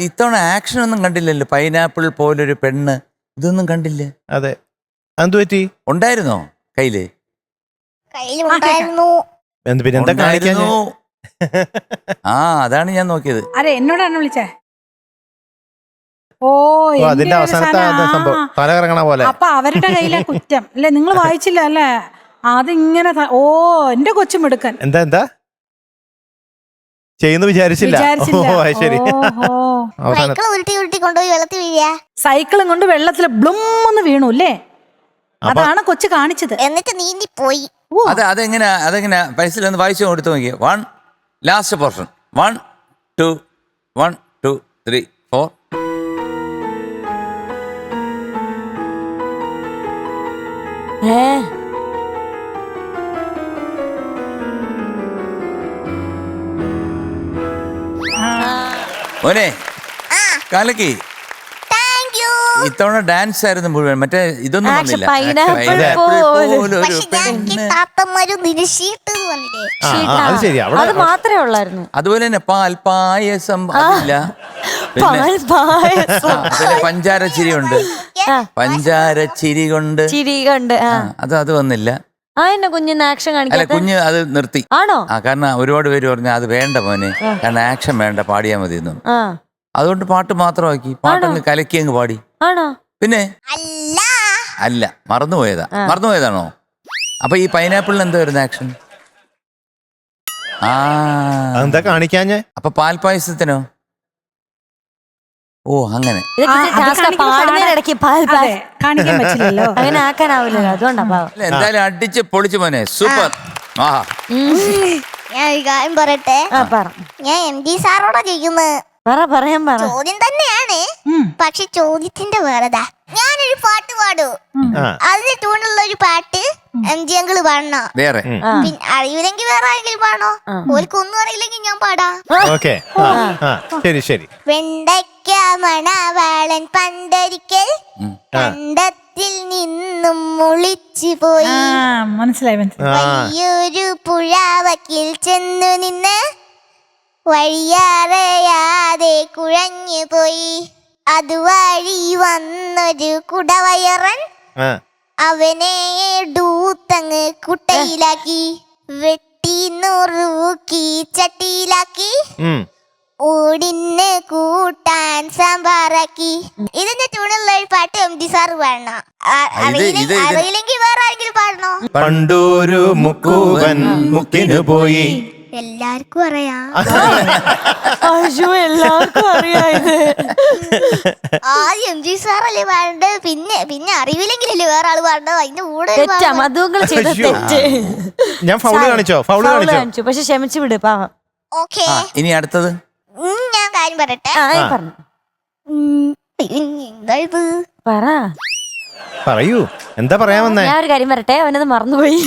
ഇത്തവണ ആക്ഷൻ ഒന്നും കണ്ടില്ലല്ലോ. പൈനാപ്പിൾ പോലൊരു പെണ്ണ്, ഇതൊന്നും കണ്ടില്ലേ? അതെ, എന്ത് പറ്റി? ഉണ്ടായിരുന്നോ കയ്യില്? കയ്യിലുണ്ടായിരുന്നു. പിന്നെ എന്താ കാണിക്കാൻ? ആ, അതാണ് ഞാൻ നോക്കിയത്. അതെ, എന്നോടാണ് വിളിച്ചേ. ഓ, അതിന്റെ അവസാനത്തെ സംഭവം തല കറങ്ങണ പോലെ. അപ്പൊ അവരുടെ കയ്യിലെ കുറ്റം അല്ലെ? നിങ്ങൾ വായിച്ചില്ല അല്ലേ? അതിങ്ങനെ ഓ, എന്റെ കൊച്ചുമെടുക്കൻ. എന്താ ചെയ്യുന്നു വിചാരിച്ചില്ല. ശരി. സൈക്കിൾ ഉരുട്ടി ഉരുട്ടി കൊണ്ടുപോയി വെള്ളത്തിൽ വീഴ. സൈക്കിളും കൊണ്ട് വെള്ളത്തിൽ ബ്ലുംന്ന് വീണു അല്ലേ? അതാണ് കൊച്ചു കാണിച്ചത്. എന്നിട്ട് നീന്തി പോയി. അതെങ്ങനെ പൈസ ഒന്ന് വായിച്ചു കൊടുത്തു നോക്കിയേ. 1 ലാസ്റ്റ് പോർഷൻ. 1 2 1 2 3 4. മോനെ കാലക്കി ഇത്തവണ ഡാൻസ് ആയിരുന്നു മുഴുവൻ. മറ്റേ ഇതൊന്നും വന്നില്ല. അത് മാത്രമേ ഉള്ളായിരുന്നു. അതുപോലെ തന്നെ പായസം അതില്ല. പിന്നെ പഞ്ചാര ചിരി ഉണ്ട്. പഞ്ചാര ചിരി കൊണ്ട് അത് വന്നില്ല. കുഞ്ഞിന് ആക്ഷൻ അല്ല, കുഞ്ഞ് അത് നിർത്തി. ആണോ? കാരണം ഒരുപാട് പേര് പറഞ്ഞു അത് വേണ്ട മോനെ, കാരണം ആക്ഷൻ വേണ്ട, പാടിയാ മതി എന്നും. അതുകൊണ്ട് പാട്ട് മാത്രമാക്കി. പാട്ടങ്ങ് കലക്കി അങ്ങ് പാടി. ആണോ? പിന്നെ അല്ല, മറന്നുപോയതാണോ? അപ്പൊ ഈ പൈനാപ്പിളിന് എന്താ വരുന്ന ആക്ഷൻ? എന്താ കാണിക്കാഞ്ഞേ? അപ്പൊ പാൽപായസത്തിനോ? ഓ, അങ്ങനെ കാണിക്കാൻ പറ്റില്ലല്ലോ. അങ്ങനെ ആക്കാനാവില്ലല്ലോ, അതുകൊണ്ടാ. എന്തായാലും അടിച്ച് പൊളിച്ചു മോനെ, സൂപ്പർ. ഞാൻ ഒരു കാര്യം പറയട്ടെ. ഞാൻ MD സാറോടാ ചോദിക്കുന്നത്. ചോദ്യം തന്നെയാണ്, പക്ഷെ ചോദ്യത്തിന്റെ വേറെതാ. ഞാനൊരു പാട്ട് പാടൂ, അതിന് ട്യൂണുള്ള ഒരു പാട്ട് MG അങ്കിള് പാടണോ? വേറെ പിന്നെ അറിയില്ലെങ്കിൽ വേറെ ആരെങ്കിലും പാടണോ? ഓർക്കൊന്നും അറിയില്ലെങ്കിൽ ഞാൻ പാടാം. വെണ്ടയ്ക്ക മണവാളൻ പണ്ടൊരിക്കൽ കണ്ടത്തിൽ നിന്നും മുളിച്ചു പോയി. മനസ്സിലായി. വലിയൊരു പുഴവക്കിൽ ചെന്നു നിന്ന് വഴിയറിയാതെ കുഴഞ്ഞു പോയി. അതുവഴി വന്നൊരു കുടവയറൻ അവനെ ഡൂത്തങ്ങ് കുട്ടയിലാക്കി, വെട്ടി നുറുക്കി ചട്ടിയിലാക്കി, ഓടിന് കൂട്ടാൻ സാമ്പാറാക്കി. ഇതിന്റെ ട്യൂണുള്ള ഒരു പാട്ട് MD സാറ് പാടണം. അറിയില്ലെങ്കിൽ വേറെ ആരെങ്കിലും പാടണോ? പണ്ടൊരു മുക്കുവൻ മുക്കിന് പോയി. എല്ലാവർക്കും അറിയാം. എല്ലാവർക്കും അറിയാം. ആദ്യം MG സാറല്ലേ പാടേണ്ടത്, പിന്നെ അറിവില്ലെങ്കിലല്ലേ വേറെ ആള് പാടേണ്ടത്. അതിന്റെ കൂടെ ഞാൻ ഫൗള് കാണിച്ചോ? പക്ഷെ ക്ഷമിച്ചു വിട് പാവം. ഓക്കേ, ഇനി അടുത്തത് ഞാൻ കാര്യം പറയട്ടെ. എന്താ ഇത്? പറയൂ, എന്താ പറയാൻ വന്നേ? ഞാൻ ഒരു കാര്യം പറയട്ടെ, അവനത് മറന്നുപോയി.